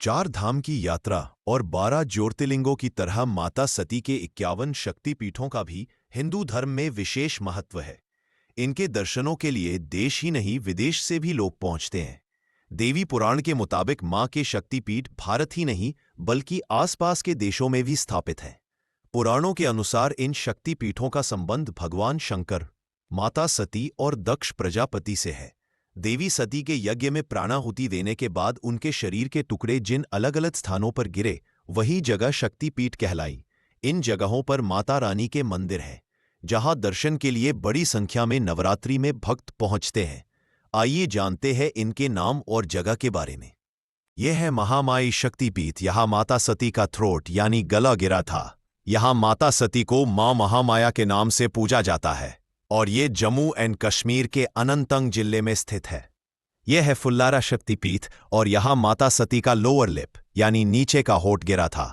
चार धाम की यात्रा और 12 ज्योतिर्लिंगों की तरह माता सती के 51 शक्तिपीठों का भी हिंदू धर्म में विशेष महत्व है। इनके दर्शनों के लिए देश ही नहीं विदेश से भी लोग पहुंचते हैं। देवी पुराण के मुताबिक मां के शक्तिपीठ भारत ही नहीं बल्कि आसपास के देशों में भी स्थापित हैं। पुराणों के अनुसार इन शक्तिपीठों का संबंध भगवान शंकर, माता सती और दक्ष प्रजापति से है। देवी सती के यज्ञ में प्राणाहुति देने के बाद उनके शरीर के टुकड़े जिन अलग अलग स्थानों पर गिरे वही जगह शक्तिपीठ कहलाई। इन जगहों पर माता रानी के मंदिर हैं, जहां दर्शन के लिए बड़ी संख्या में नवरात्रि में भक्त पहुंचते हैं। आइए जानते हैं इनके नाम और जगह के बारे में। यह है महामाई शक्तिपीठ। यहाँ माता सती का थ्रोट यानी गला गिरा था। यहाँ माता सती को मां महामाया के नाम से पूजा जाता है और ये जम्मू एंड कश्मीर के अनंतनाग जिले में स्थित है। यह है फुल्लारा शक्तिपीठ और यहाँ माता सती का लोअर लिप यानी नीचे का होठ गिरा था।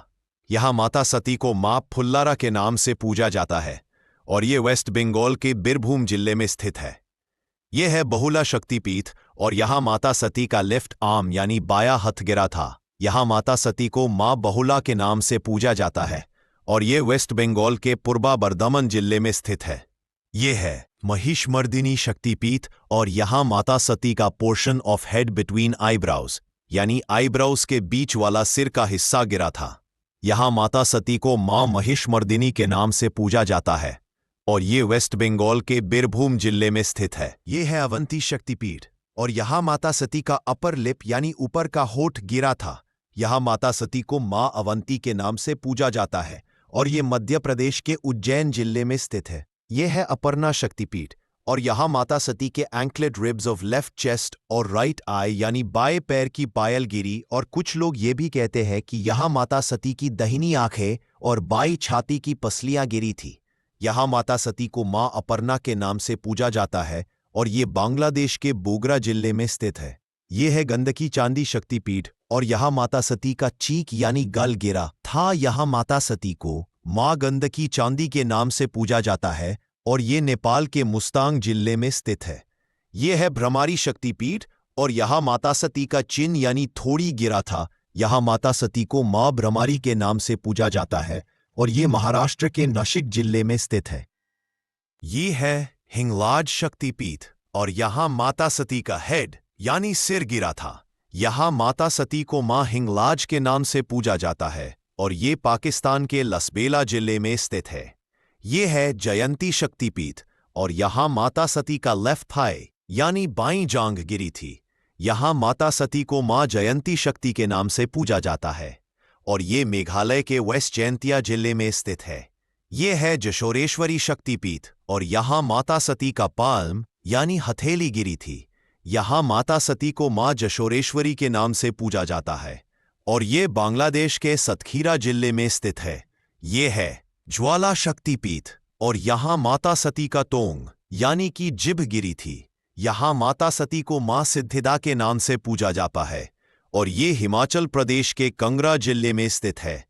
यहाँ माता सती को मां फुल्लारा के नाम से पूजा जाता है और ये वेस्ट बंगाल के बीरभूम जिले में स्थित है। यह है बहुला शक्तिपीठ और यहाँ माता सती का लेफ्ट आर्म यानी बाया हथ गिरा था। यहाँ माता सती को मां बहुला के नाम से पूजा जाता है और ये वेस्ट बंगाल के पूर्वा बर्धमान जिले में स्थित है। ये है महिषमर्दिनी शक्तिपीठ और यहाँ माता सती का portion of head between eyebrows यानी आईब्राउज के बीच वाला सिर का हिस्सा गिरा था। यहाँ माता सती को मां महिषमर्दिनी के नाम से पूजा जाता है और ये वेस्ट बंगाल के बीरभूम जिले में स्थित है। ये है अवंती शक्तिपीठ और यहाँ माता सती का अपर लिप यानी ऊपर का होठ गिरा था। यहाँ माता सती को मां अवंती के नाम से पूजा जाता है और ये मध्य प्रदेश के उज्जैन जिले में स्थित है। यह है अपर्णा शक्तिपीठ और यहाँ माता सती के anklet ribs of left chest और राइट आई यानी बाएं पैर की पायल गिरी और कुछ लोग ये भी कहते हैं कि यहाँ माता सती की दाहिनी आंखें और बाईं छाती की पसलियां गिरी थी। यहाँ माता सती को मां अपर्णा के नाम से पूजा जाता है और ये बांग्लादेश के बोगरा जिले में स्थित है। ये है गंडकी चांदी शक्तिपीठ और यहाँ माता सती का चीक यानी गल गिरा था। यहाँ माता सती को मां गंडकी चांदी के नाम से पूजा जाता है और ये नेपाल के मुस्तांग जिले में स्थित है। यह है भ्रमारी शक्तिपीठ और यहाँ माता सती का चिन्ह यानी थोड़ी गिरा था। यहाँ माता सती को मां भ्रमारी के नाम से पूजा जाता है और ये महाराष्ट्र के नाशिक जिले में स्थित है। ये है हिंगलाज शक्तिपीठ और यहाँ माता सती का हेड यानी सिर गिरा था। यहाँ माता सती को मां हिंगलाज के नाम से पूजा जाता है और ये पाकिस्तान के लसबेला जिले में स्थित है। ये है जयंती शक्तिपीठ और यहाँ माता सती का लेफ्ट थाई यानी बाईं जांघ गिरी थी। यहाँ माता सती को मां जयंती शक्ति के नाम से पूजा जाता है और ये मेघालय के वेस्ट जैंतिया जिले में स्थित है। ये है जशोरेश्वरी शक्तिपीठ और यहाँ माता सती का पाल्म यानी हथेली गिरी थी। यहाँ माता सती को मां जशोरेश्वरी के नाम से पूजा जाता है और ये बांग्लादेश के सतखीरा जिले में स्थित है। ये है ज्वाला शक्तिपीठ और यहाँ माता सती का तोंग यानी कि जिभ गिरी थी। यहाँ माता सती को मां सिद्धिदा के नाम से पूजा जाता है और ये हिमाचल प्रदेश के कंगरा जिले में स्थित है।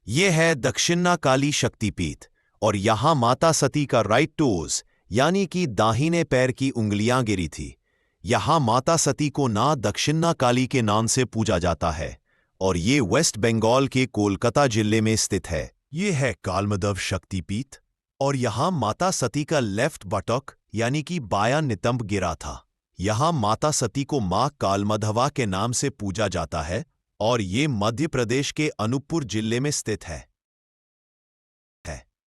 ये है दक्षिणा काली शक्तिपीठ और यहाँ माता सती का राइट टोज यानी कि दाहिने पैर की उंगलियां गिरी थी। यहाँ माता सती को ना दक्षिणा काली के नाम से पूजा जाता है और ये वेस्ट बंगाल के कोलकाता जिले में स्थित है। ये है कालमदव शक्तिपीठ और यहाँ माता सती का लेफ्ट बटक यानी कि बायां नितंब गिरा था। यहाँ माता सती को मां कालमधवा के नाम से पूजा जाता है और ये मध्य प्रदेश के अनूपपुर जिले में स्थित है।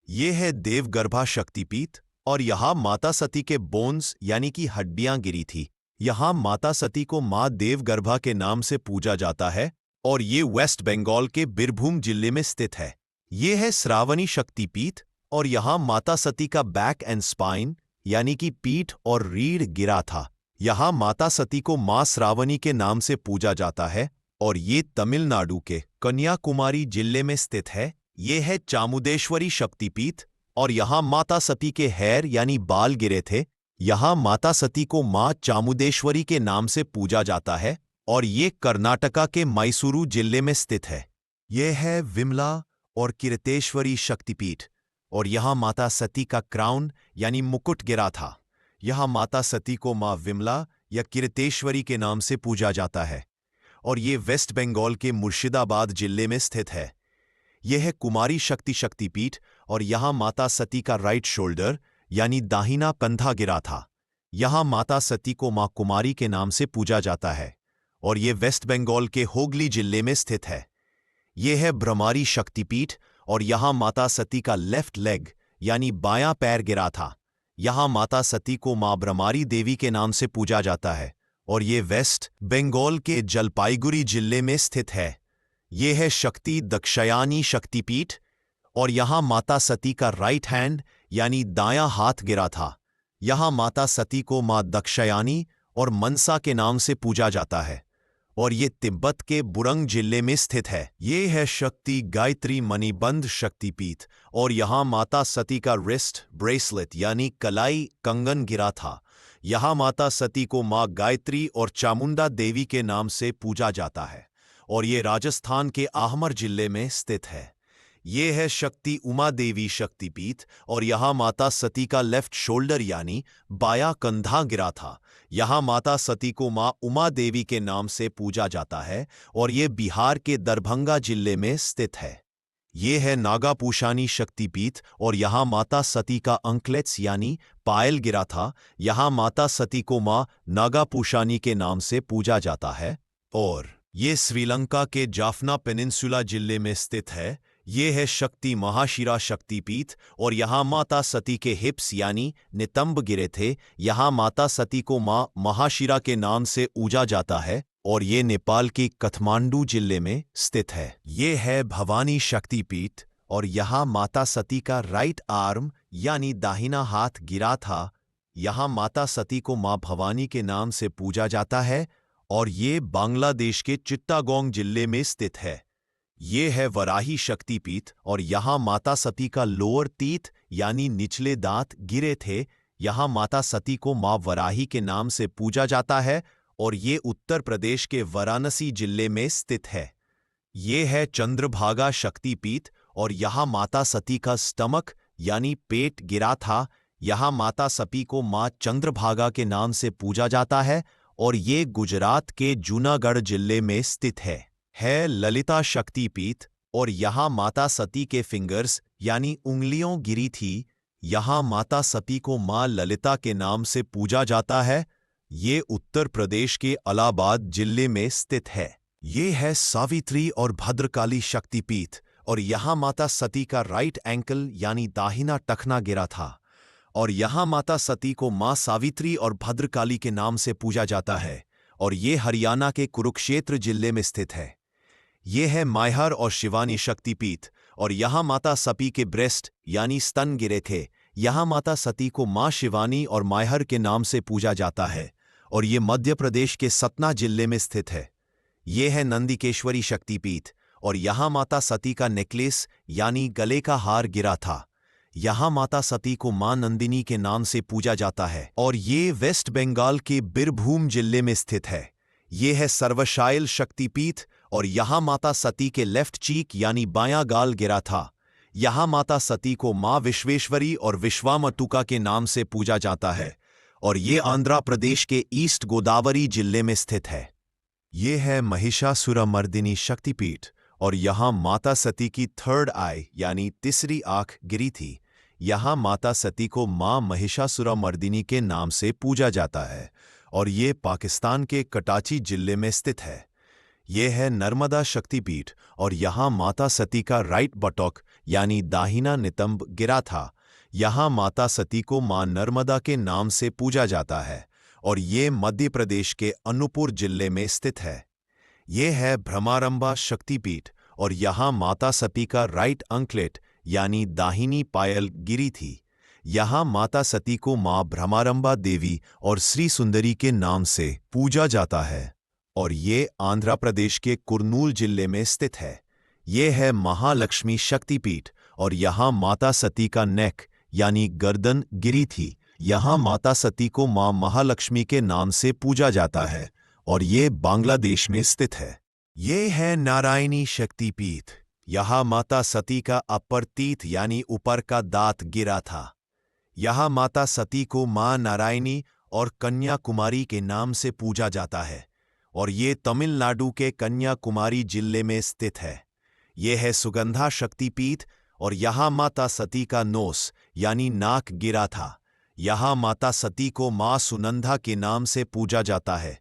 ये है देवगर्भा शक्तिपीठ और यहाँ माता सती के बोन्स यानी कि हड्डियां गिरी थी। यहाँ माता सती को मां देवगर्भा के नाम से पूजा जाता है और ये वेस्ट बंगाल के बीरभूम जिले में स्थित है। ये है श्रावणी शक्तिपीठ और यहाँ माता सती का बैक एंड स्पाइन यानी कि पीठ और रीढ़ गिरा था। यहाँ माता सती को मां श्रावणी के नाम से पूजा जाता है और ये तमिलनाडु के कन्याकुमारी जिले में स्थित है। ये है चामुंडेश्वरी शक्तिपीठ और यहाँ माता सती के हैर यानी बाल गिरे थे। यहाँ माता सती को मां चामुंडेश्वरी के नाम से पूजा जाता है और ये कर्नाटका के मैसूरू जिले में स्थित है। यह है विमला और किरतेश्वरी शक्तिपीठ और यहाँ माता सती का क्राउन यानी मुकुट गिरा था। यहाँ माता सती को मां विमला या किरतेश्वरी के नाम से पूजा जाता है और ये वेस्ट बंगाल के मुर्शिदाबाद जिले में स्थित है। यह है कुमारी शक्ति शक्तिपीठ और यहाँ माता सती का राइट शोल्डर यानी दाहिना कंधा गिरा था। यहाँ माता सती को माँ कुमारी के नाम से पूजा जाता है और ये वेस्ट बंगाल के हुगली जिले में स्थित है। यह है भ्रमारी शक्तिपीठ और यहाँ माता सती का लेफ्ट लेग यानी बायां पैर गिरा था। यहाँ माता सती को माँ भ्रमारी देवी के नाम से पूजा जाता है और ये वेस्ट बंगाल के जलपाईगुड़ी जिले में स्थित है। ये है शक्ति दक्षयानी शक्तिपीठ और यहाँ माता सती का राइट हैंड यानी दायां हाथ गिरा था। यहाँ माता सती को माँ दक्षयानी और मनसा के नाम से पूजा जाता है और ये तिब्बत के बुरंग जिले में स्थित है। ये है शक्ति गायत्री मणिबंध शक्तिपीठ और यहाँ माता सती का रिस्ट ब्रेसलेट यानी कलाई कंगन गिरा था। यहाँ माता सती को माँ गायत्री और चामुंडा देवी के नाम से पूजा जाता है और ये राजस्थान के आहमर जिले में स्थित है। ये है शक्ति उमा देवी शक्तिपीठ और यहाँ माता सती का लेफ्ट शोल्डर यानी बायां कंधा गिरा था। यहाँ माता सती को माँ उमा देवी के नाम से पूजा जाता है और ये बिहार के दरभंगा जिले में स्थित है। ये है नागापूषानी शक्तिपीठ और यहाँ माता सती का अंकलेट्स यानी पायल गिरा था। यहाँ माता सती को माँ नागापूषानी के नाम से पूजा जाता है और ये श्रीलंका के जाफना पेनिनसुला जिले में स्थित है। ये है शक्ति महाशिरा शक्तिपीठ और यहाँ माता सती के हिप्स यानी नितंब गिरे थे। यहाँ माता सती को माँ महाशिरा के नाम से पूजा जाता है और ये नेपाल के काठमांडू जिले में स्थित है। ये है भवानी शक्तिपीठ और यहाँ माता सती का राइट आर्म यानी दाहिना हाथ गिरा था। यहाँ माता सती को माँ भवानी के नाम से पूजा जाता है और ये बांग्लादेश के चिट्टागोंग जिले में स्थित है। ये है वराही शक्तिपीठ और यहाँ माता सती का लोअर टीथ यानी निचले दांत गिरे थे। यहाँ माता सती को माँ वराही के नाम से पूजा जाता है और ये उत्तर प्रदेश के वाराणसी जिले में स्थित है। ये है चंद्रभागा शक्तिपीठ और यहाँ माता सती का स्टमक यानी पेट गिरा था। यहाँ माता सती को माँ चंद्रभागा के नाम से पूजा जाता है और ये गुजरात के जूनागढ़ जिले में स्थित है ललिता शक्तिपीठ और यहाँ माता सती के फिंगर्स यानी उंगलियों गिरी थी। यहाँ माता सती को माँ ललिता के नाम से पूजा जाता है। ये उत्तर प्रदेश के इलाहाबाद जिले में स्थित है। ये है सावित्री और भद्रकाली शक्तिपीठ और यहाँ माता सती का राइट एंकल यानी दाहिना टखना गिरा था और यहाँ माता सती को माँ सावित्री और भद्रकाली के नाम से पूजा जाता है और ये हरियाणा के कुरुक्षेत्र जिले में स्थित है। ये है मायहर और शिवानी शक्तिपीठ और यहाँ माता सती के ब्रेस्ट यानी स्तन गिरे थे। यहाँ माता सती को माँ शिवानी और मायहर के नाम से पूजा जाता है और ये मध्य प्रदेश के सतना जिले में स्थित है। ये है नंदिकेश्वरी शक्तिपीठ और यहाँ माता सती का नेकलेस यानी गले का हार गिरा था। यहाँ माता सती को माँ नंदिनी के नाम से पूजा जाता है और ये वेस्ट बंगाल के बीरभूम जिले में स्थित है। ये है सर्वशायल शक्तिपीठ और यहाँ माता सती के लेफ्ट चीक यानी बायां गाल गिरा था। यहाँ माता सती को माँ विश्वेश्वरी और विश्वामतुका के नाम से पूजा जाता है और ये आंध्र प्रदेश के ईस्ट गोदावरी जिले में स्थित है। ये है महिषासुरमर्दिनी शक्तिपीठ और यहाँ माता सती की थर्ड आई यानी तीसरी आंख गिरी थी। यहाँ माता सती को माँ महिषासुरमर्दिनी के नाम से पूजा जाता है और ये पाकिस्तान के कराची जिले में स्थित है। ये है नर्मदा शक्तिपीठ और यहाँ माता सती का राइट बटॉक यानी दाहिना नितंब गिरा था। यहाँ माता सती को माँ नर्मदा के नाम से पूजा जाता है और ये मध्य प्रदेश के अनूपपुर जिले में स्थित है। ये है भ्रमारंबा शक्तिपीठ और यहाँ माता सती का राइट अंकलेट यानी दाहिनी पायल गिरी थी। यहाँ माता सती को माँ भ्रमारंबा देवी और श्री सुंदरी के नाम से पूजा जाता है और ये आंध्र प्रदेश के कुर्नूल जिले में स्थित है। ये है महालक्ष्मी शक्तिपीठ और यहाँ माता सती का नेक यानी गर्दन गिरी थी। यहाँ माता सती को माँ महालक्ष्मी के नाम से पूजा जाता है और ये बांग्लादेश में स्थित है। ये है नारायणी शक्तिपीठ। यहाँ माता सती का अपर तीत यानी ऊपर का दांत गिरा था। यहाँ माता सती को माँ नारायणी और कन्या कुमारी के नाम से पूजा जाता है और ये तमिलनाडु के कन्याकुमारी जिले में स्थित है। ये है सुगंधा शक्तिपीठ और यहाँ माता सती का नोस यानी नाक गिरा था। यहाँ माता सती को माँ सुनंदा के नाम से पूजा जाता है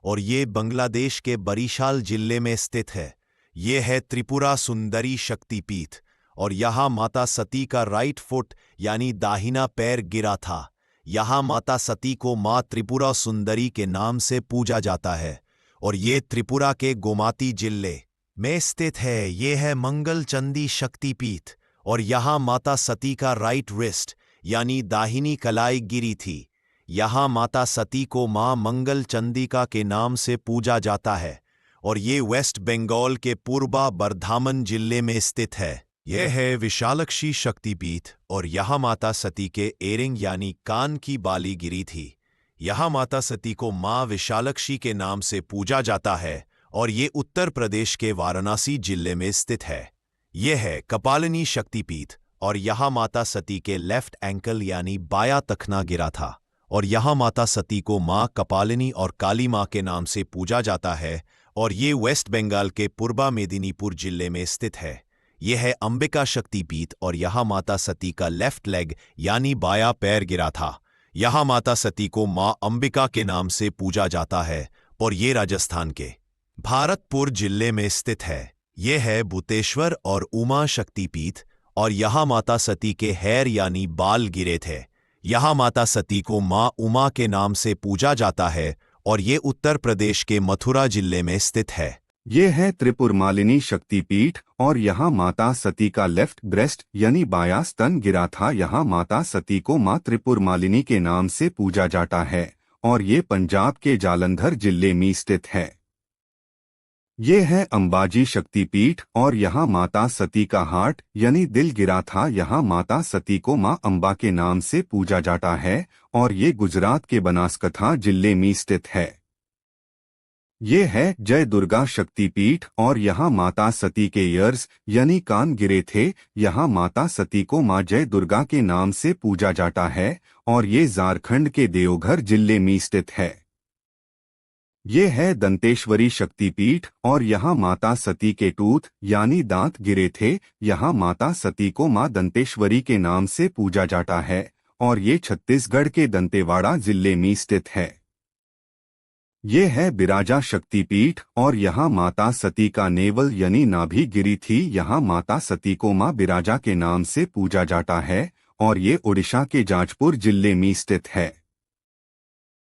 और ये बांग्लादेश के बरिशाल जिले में स्थित है। ये है त्रिपुरा सुंदरी शक्तिपीठ और यहाँ माता सती का राइट फुट यानी दाहिना पैर गिरा था। यहाँ माता सती को माँ त्रिपुरा सुंदरी के नाम से पूजा जाता है और ये त्रिपुरा के गोमाती जिले में स्थित है। ये है मंगल चंदी शक्तिपीठ और यहाँ माता सती का राइट रिस्ट यानी दाहिनी कलाई गिरी थी। यहाँ माता सती को माँ मंगल चंदिका के नाम से पूजा जाता है और ये वेस्ट बंगाल के पूर्वा बर्धामन जिले में स्थित है। यह है विशालक्षी शक्तिपीठ और यहाँ माता सती के एरिंग यानी कान की बाली गिरी थी। यहाँ माता सती को माँ विशालक्षी के नाम से पूजा जाता है और ये उत्तर प्रदेश के वाराणसी जिले में स्थित है। यह है कपालिनी शक्तिपीठ और यहाँ माता सती के लेफ्ट एंकल यानी बायां तखना गिरा था और यहाँ माता सती को माँ कपालिनी और काली माँ के नाम से पूजा जाता है और ये वेस्ट बंगाल के पूर्वा मेदिनीपुर जिले में स्थित है। यह है अंबिका शक्तिपीठ और यहाँ माता सती का लेफ्ट लेग यानी बायां पैर गिरा था। यहाँ माता सती को माँ अंबिका के नाम से पूजा जाता है और ये राजस्थान के भरतपुर जिले में स्थित है। यह है भूतेश्वर और उमा शक्तिपीठ और यहाँ माता सती के हैर यानी बाल गिरे थे। यहाँ माता सती को माँ उमा के नाम से पूजा जाता है और ये उत्तर प्रदेश के मथुरा जिले में स्थित है। ये है त्रिपुरमालिनी शक्तिपीठ और यहाँ माता सती का लेफ्ट ब्रेस्ट यानी बायां स्तन गिरा था। यहाँ माता सती को माँ त्रिपुरमालिनी के नाम से पूजा जाता है और ये पंजाब के जालंधर जिले में स्थित है। ये है अंबाजी शक्तिपीठ और यहाँ माता सती का हार्ट यानी दिल गिरा था। यहाँ माता सती को माँ अंबा के नाम से पूजा जाता है और ये गुजरात के बनासकांठा जिले में स्थित है। ये है जय दुर्गा शक्तिपीठ और यहाँ माता सती के ईयर्स यानी कान गिरे थे। यहाँ माता सती को माँ जय दुर्गा के नाम से पूजा जाता है और ये झारखंड के देवघर जिले में स्थित है। ये है दंतेश्वरी शक्तिपीठ और यहाँ माता सती के टूथ यानी दांत गिरे थे। यहाँ माता सती को माँ दंतेश्वरी के नाम से पूजा जाता है और ये छत्तीसगढ़ के दंतेवाड़ा जिले में स्थित है। ये है बिराजा शक्तिपीठ और यहाँ माता सती का नेवल यानी नाभि गिरी थी। यहाँ माता सती को माँ बिराजा के नाम से पूजा जाता है और ये ओडिशा के जाजपुर जिले में स्थित है।